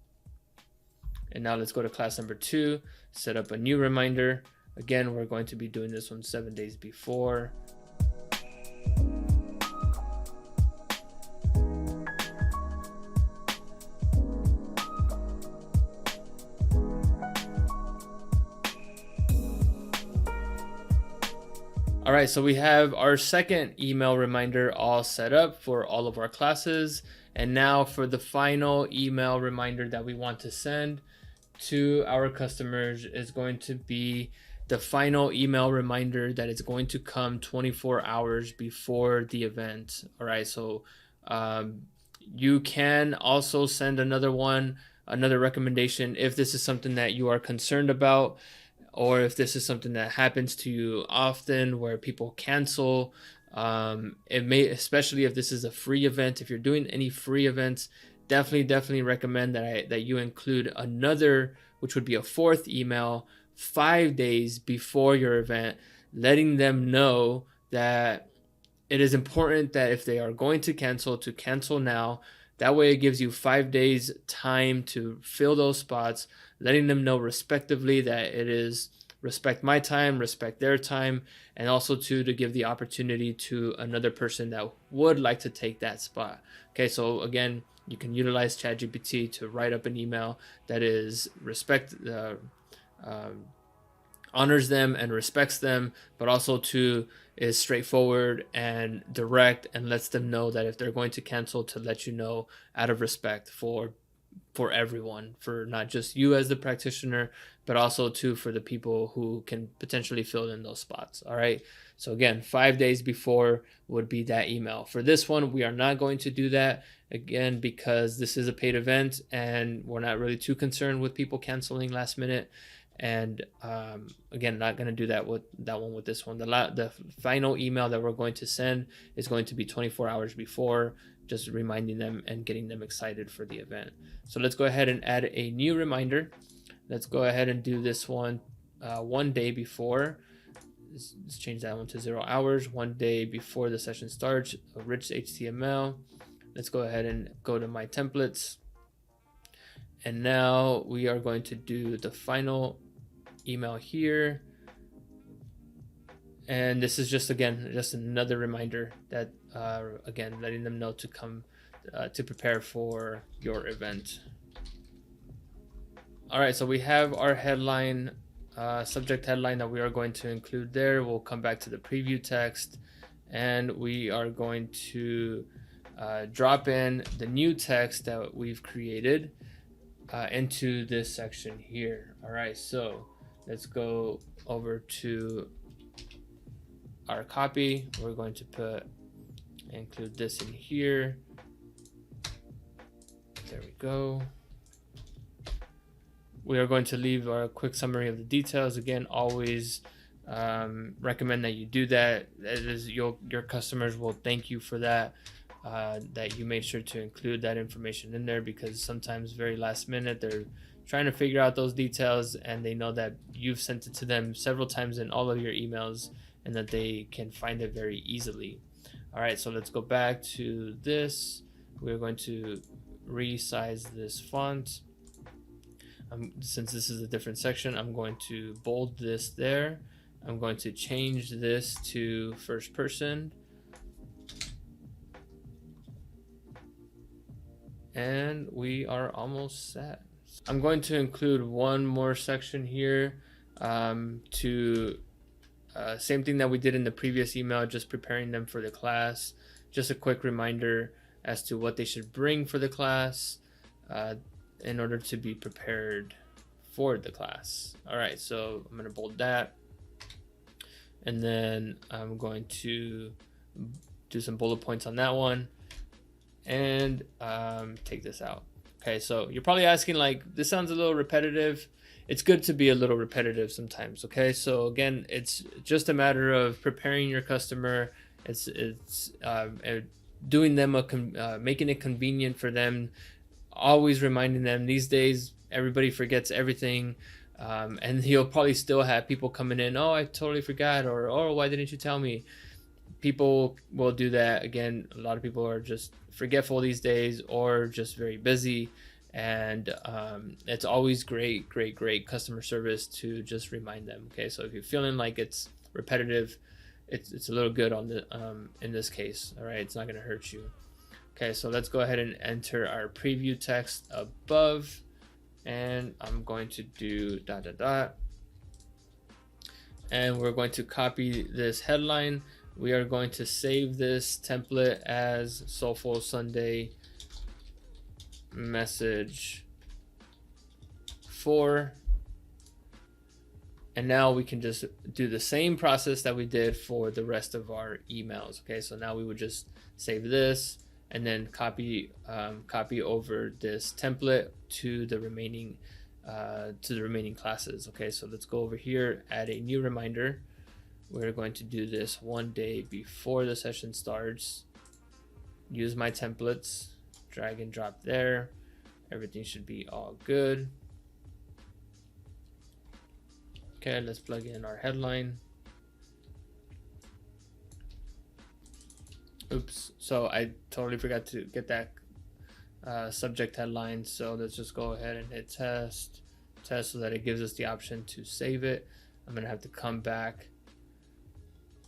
Speaker 1: And now let's go to class number 2, set up a new reminder. Again, we're going to be doing this one 7 days before. All right, so we have our second email reminder all set up for all of our classes. And now for the final email reminder that we want to send to our customers is going to be the final email reminder that is going to come 24 hours before the event. All right, so you can also send another recommendation if this is something that you are concerned about, or if this is something that happens to you often where people cancel. It may, especially if this is a free event, if you're doing any free events, definitely recommend that you include another, which would be a 4th email 5 days before your event, letting them know that it is important that if they are going to cancel now. That way it gives you 5 days time to fill those spots, letting them know respectively that it is respect my time, respect their time, and also to give the opportunity to another person that would like to take that spot. Okay, so again, you can utilize ChatGPT to write up an email that is honors them and respects them, but also is straightforward and direct and lets them know that if they're going to cancel, to let you know out of respect for everyone, for not just you as the practitioner, but also for the people who can potentially fill in those spots. All right, so again, 5 days before would be that email. For this one, we are not going to do that, again, because this is a paid event and we're not really too concerned with people canceling last minute. And again, not going to do that with this one. The final email that we're going to send is going to be 24 hours before, just reminding them and getting them excited for the event. So let's go ahead and add a new reminder. Let's go ahead and do this one 1 day before. Let's change that one to 0 hours. 1 day before the session starts, a rich HTML. Let's go ahead and go to my templates. And now we are going to do the final email here. And this is just another reminder that, again, letting them know to come to prepare for your event. All right, so we have our headline, subject headline that we are going to include there. We'll come back to the preview text, and we are going to drop in the new text that we've created into this section here. All right, so let's go over to our copy. We're going to include this in here. There we go. We are going to leave a quick summary of the details. Again, always recommend that you do that. Your customers will thank you for that. That you made sure to include that information in there, because sometimes very last minute they're trying to figure out those details and they know that you've sent it to them several times in all of your emails and that they can find it very easily. All right, so let's go back to this. We're going to resize this font. Since this is a different section, I'm going to bold this there. I'm going to change this to first person. And we are almost set. I'm going to include one more section here to same thing that we did in the previous email, just preparing them for the class. Just a quick reminder as to what they should bring for the class in order to be prepared for the class. All right, so I'm going to bold that. And then I'm going to do some bullet points on that one and take this out. Okay, so you're probably asking, like, this sounds a little repetitive. It's good to be a little repetitive sometimes. Okay, so again, it's just a matter of preparing your customer. It's doing them making it convenient for them, always reminding them. These days everybody forgets everything, and you'll probably still have people coming in, oh, I totally forgot, or oh, why didn't you tell me? People will do that. Again, a lot of people are just forgetful these days, or just very busy, and it's always great customer service to just remind them. Okay, so if you're feeling like it's repetitive, it's a little good on the in this case. All right, it's not going to hurt you. Okay, so let's go ahead and enter our preview text above, and I'm going to do ... and we're going to copy this headline. We are going to save this template as Soulful Sunday message 4. And now we can just do the same process that we did for the rest of our emails. Okay, so now we would just save this and then copy over this template to the remaining classes. Okay, so let's go over here, add a new reminder. We're going to do this one day before the session starts. Use my templates, drag and drop there. Everything should be all good. Okay, let's plug in our headline. Oops, so I totally forgot to get that subject headline. So let's just go ahead and hit test so that it gives us the option to save it. I'm gonna have to come back,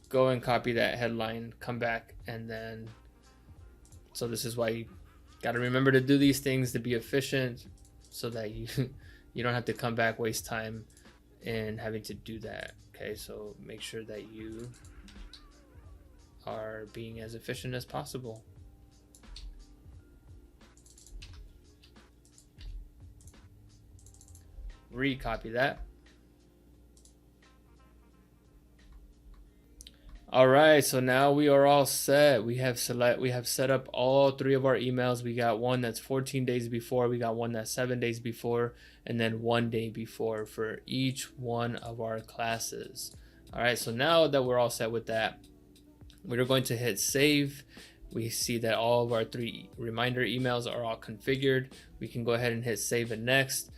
Speaker 1: go and copy that headline, come back, and then, so this is why you gotta remember to do these things to be efficient, so that you don't have to come back, waste time in having to do that. Okay, so make sure that you are being as efficient as possible. Recopy that. All right, so now we are all set. We have set up all 3 of our emails. We got one that's 14 days before, we got one that's 7 days before, and then 1 day before for each one of our classes. All right, so now that we're all set with that, we're going to hit save. We see that all of our 3 reminder emails are all configured. We can go ahead and hit save and next.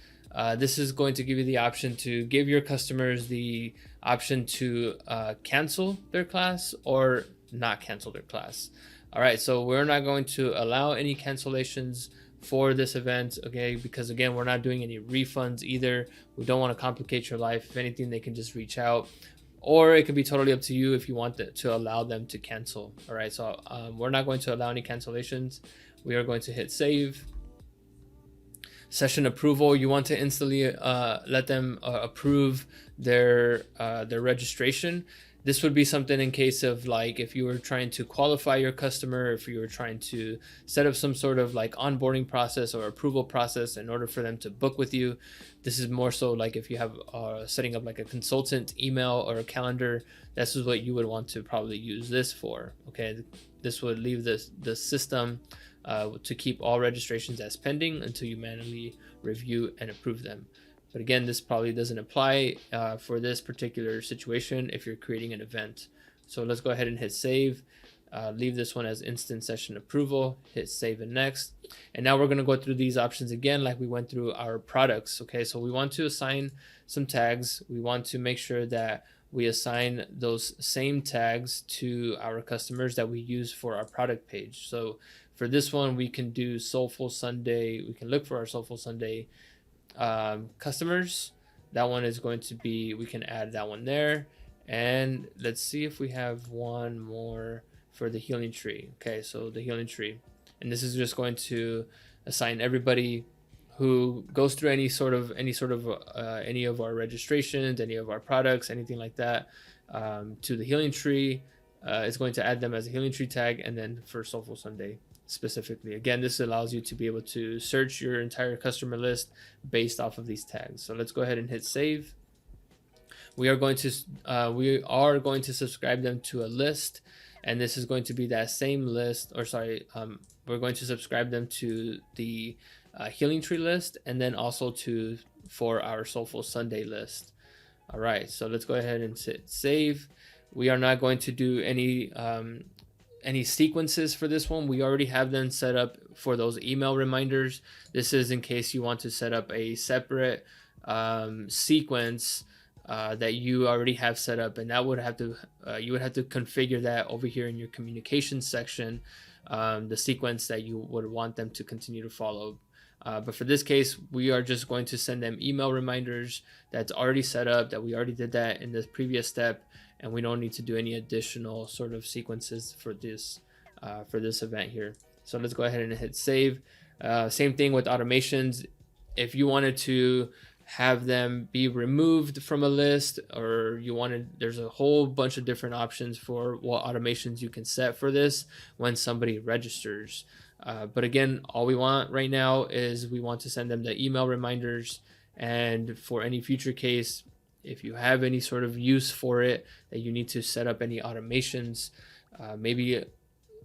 Speaker 1: This is going to give you the option to give your customers the option to cancel their class or not cancel their class. All right, so we're not going to allow any cancellations for this event, okay, because again, we're not doing any refunds either. We don't want to complicate your life. If anything, they can just reach out, or it could be totally up to you if you want to allow them to cancel. All right, so we're not going to allow any cancellations. We are going to hit save. Session approval, you want to instantly let them approve their registration. This would be something in case of, like, if you were trying to qualify your customer, if you were trying to set up some sort of like onboarding process or approval process in order for them to book with you. This is more so like if you have setting up like a consultant email or a calendar. This is what you would want to probably use this for. Okay, this would leave the system to keep all registrations as pending until you manually review and approve them. But again, this probably doesn't apply for this particular situation if you're creating an event. So let's go ahead and hit save. Leave this one as instant session approval. Hit save and next. And now we're going to go through these options again like we went through our products. Okay, so we want to assign some tags. We want to make sure that we assign those same tags to our customers that we use for our product page. So For this one, we can do Soulful Sunday. We can look for our Soulful Sunday customers. That one is going to be, we can add that one there. And let's see if we have one more for the healing tree. Okay, so the healing tree. And this is just going to assign everybody who goes through any of our registrations, any of our products, anything like that, to the healing tree. It's going to add them as a healing tree tag, and then for Soulful Sunday specifically. Again, this allows you to be able to search your entire customer list based off of these tags. So let's go ahead and hit save. We are going to subscribe them to a list, and this is going to be that same list, or sorry, we're going to subscribe them to the healing tree list, and then also for our Soulful Sunday list. All right, so let's go ahead and hit save. We are not going to do any sequences for this one. We already have them set up for those email reminders. This is in case you want to set up a separate sequence that you already have set up, and that would have to you would have to configure that over here in your communications section, the sequence that you would want them to continue to follow. But for this case, we are just going to send them email reminders that's already set up, that we already did that in the previous step, and we don't need to do any additional sort of sequences for this event here. So let's go ahead and hit save. Same thing with automations. If you wanted to have them be removed from a list, or there's a whole bunch of different options for what automations you can set for this when somebody registers. But again, all we want right now is we want to send them the email reminders, and for any future case, if you have any sort of use for it that you need to set up any automations, maybe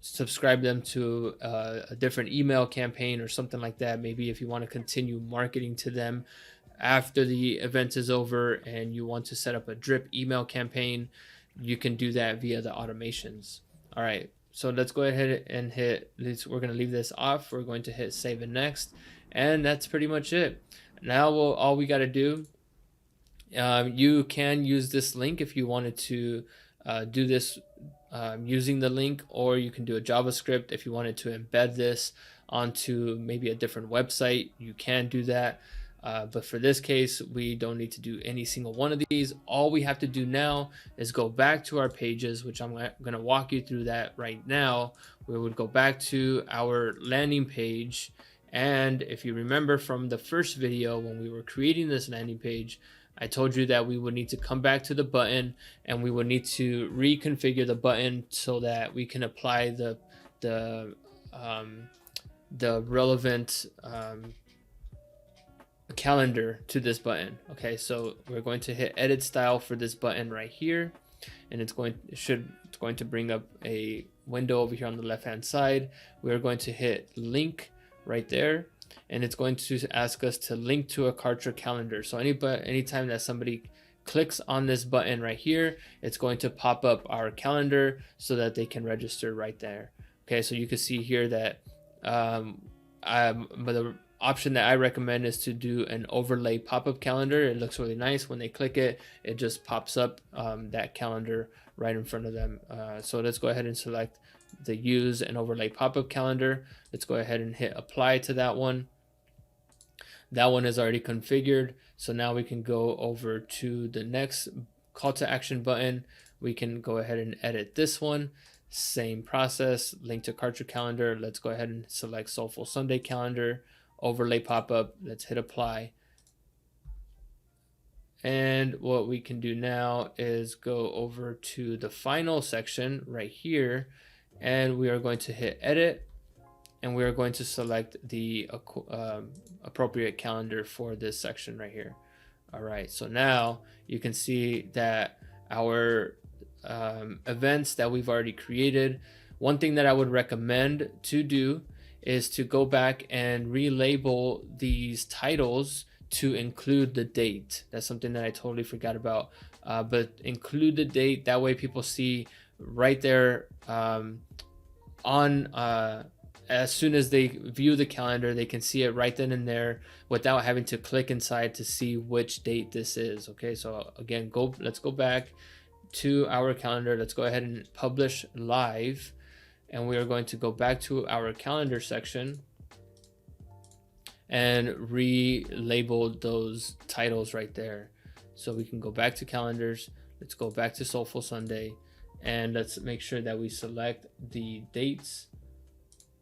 Speaker 1: subscribe them to a different email campaign or something like that. Maybe if you want to continue marketing to them after the event is over and you want to set up a drip email campaign, you can do that via the automations. All right, so let's go ahead and we're going to leave this off. We're going to hit save and next, and that's pretty much it. Now all we got to do, you can use this link if you wanted to do this using the link, or you can do a JavaScript if you wanted to embed this onto maybe a different website. You can do that. But for this case, we don't need to do any single one of these. All we have to do now is go back to our pages, which I'm going to walk you through that right now. We would go back to our landing page. And if you remember from the first video, when we were creating this landing page, I told you that we would need to come back to the button, and we would need to reconfigure the button so that we can apply the relevant calendar to this button. Okay, so we're going to hit edit style for this button right here, and it's going to bring up a window over here on the left hand side. We're going to hit link right there, and it's going to ask us to link to a Kartra calendar. So anytime that somebody clicks on this button right here, it's going to pop up our calendar so that they can register right there. Okay, so you can see here that but the option that I recommend is to do an overlay pop-up calendar. It looks really nice. When they click it, it just pops up that calendar right in front of them. So let's go ahead and select the use and overlay pop-up calendar. Let's go ahead and hit apply to that one. That one is already configured. So now we can go over to the next call to action button. We can go ahead and edit this one. Same process, link to Kartra calendar. Let's go ahead and select Soulful Sunday calendar, overlay pop-up. Let's hit apply. And what we can do now is go over to the final section right here, and we are going to hit edit, and we are going to select the appropriate calendar for this section right here. All right, so now you can see that our events that we've already created. One thing that I would recommend to do is to go back and relabel these titles to include the date. That's something that I totally forgot about, but include the date. That way people see right there as soon as they view the calendar, they can see it right then and there without having to click inside to see which date this is. Okay, so again, let's go back to our calendar. Let's go ahead and publish live, and we are going to go back to our calendar section and relabel those titles right there. So we can go back to calendars. Let's go back to Soulful Sunday, and let's make sure that we select the dates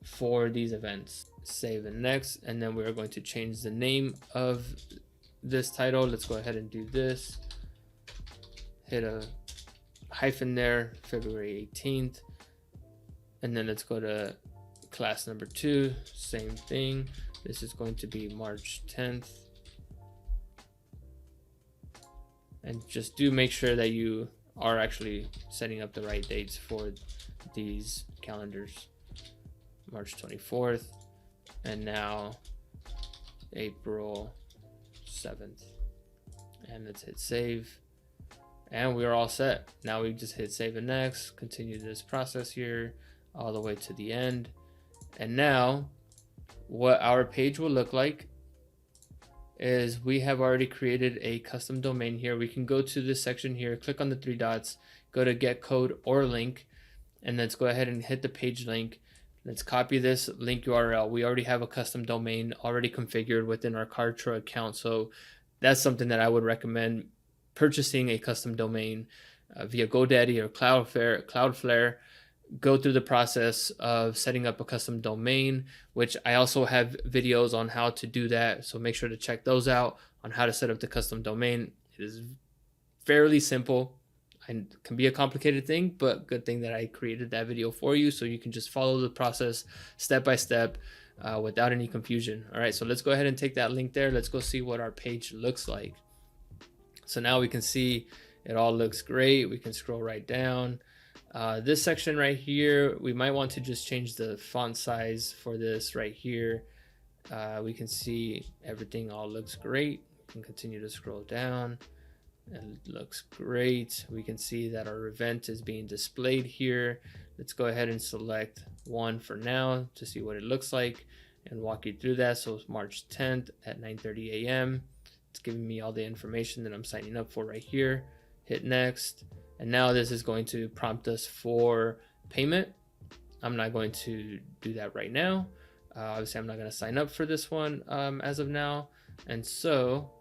Speaker 1: for these events. Save and next, and then we're going to change the name of this title. Let's go ahead and do this. Hit a hyphen there, February 18th, and then let's go to class number 2. Same thing. This is going to be March 10th. And just do make sure that you are actually setting up the right dates for these calendars. March 24th, and now April 7th. And let's hit save. And we're all set. Now we just hit save and next, continue this process here all the way to the end. And now what our page will look like is we have already created a custom domain here. We can go to this section here, click on the 3 dots, go to get code or link, and let's go ahead and hit the page link. Let's copy this link URL. We already have a custom domain already configured within our Kartra account. So that's something that I would recommend, purchasing a custom domain via GoDaddy or Cloudflare. Go through the process of setting up a custom domain, which I also have videos on how to do that. So make sure to check those out on how to set up the custom domain. It is fairly simple and can be a complicated thing, but good thing that I created that video for you so you can just follow the process step by step without any confusion. All right, so let's go ahead and take that link there. Let's go see what our page looks like. So now we can see it all looks great. We can scroll right down. This section right here, we might want to just change the font size for this right here. We can see everything all looks great. We can continue to scroll down. It looks great. We can see that our event is being displayed here. Let's go ahead and select one for now to see what it looks like and walk you through that. So it's March 10th at 9:30 a.m. It's giving me all the information that I'm signing up for right here. Hit next. And now this is going to prompt us for payment. I'm not going to do that right now. Obviously, I'm not going to sign up for this one as of now. And so,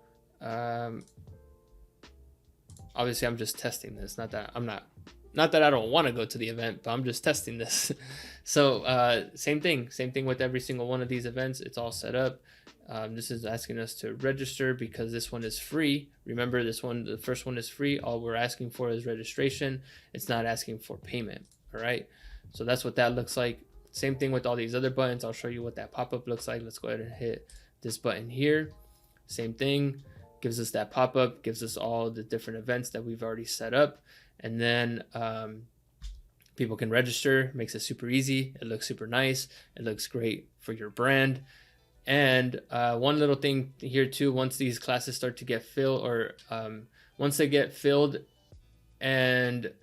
Speaker 1: obviously, I'm just testing this. Not that I don't want to go to the event, but I'm just testing this. So same thing with every single one of these events. It's all set up. This is asking us to register because this one is free. Remember, this one, the first one is free. All we're asking for is registration. It's not asking for payment. All right. So that's what that looks like. Same thing with all these other buttons. I'll show you what that pop-up looks like. Let's go ahead and hit this button here. Same thing. Gives us that pop-up, gives us all the different events that we've already set up. And then people can register, makes it super easy. It looks super nice. It looks great for your brand. And one little thing here too, once these classes start to get filled, or once they get filled and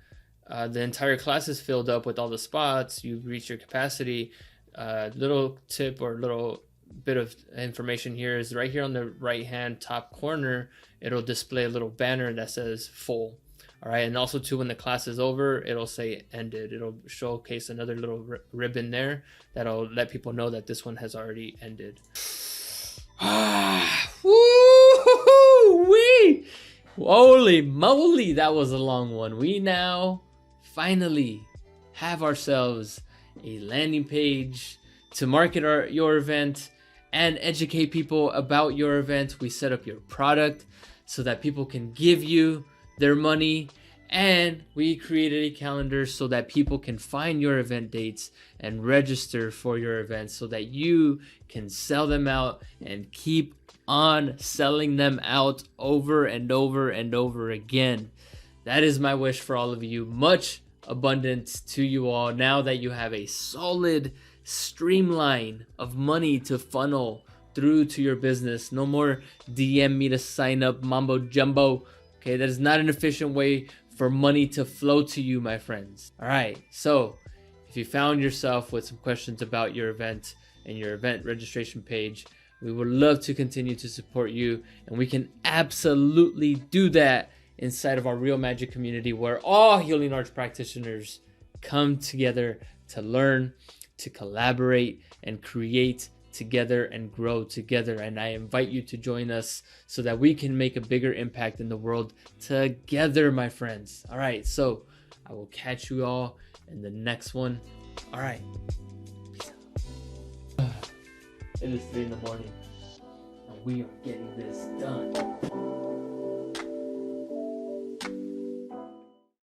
Speaker 1: the entire class is filled up with all the spots, you've reached your capacity. Little tip or little bit of information here is right here on the right hand top corner, it'll display a little banner that says full. All right, and also too, when the class is over, it'll say ended. It'll showcase another little ribbon there that'll let people know that this one has already ended. Woo-hoo-hoo-wee! Holy moly, that was a long one. We now finally have ourselves a landing page to market your event and educate people about your event. We set up your product so that people can give you their money, and we created a calendar so that people can find your event dates and register for your events so that you can sell them out and keep on selling them out over and over and over again. That is my wish for all of you. Much abundance to you all now that you have a solid streamline of money to funnel through to your business. No more DM me to sign up mambo jumbo. Okay, that is not an efficient way for money to flow to you, my friends. All right, so if you found yourself with some questions about your event and your event registration page, we would love to continue to support you, and we can absolutely do that inside of our Real Magic community, where all healing arts practitioners come together to learn, to collaborate, and create together and grow together. And I invite you to join us so that we can make a bigger impact in the world together, my friends. All right, so I will catch you all in the next one. All right. It is 3 in the morning and we are getting this done.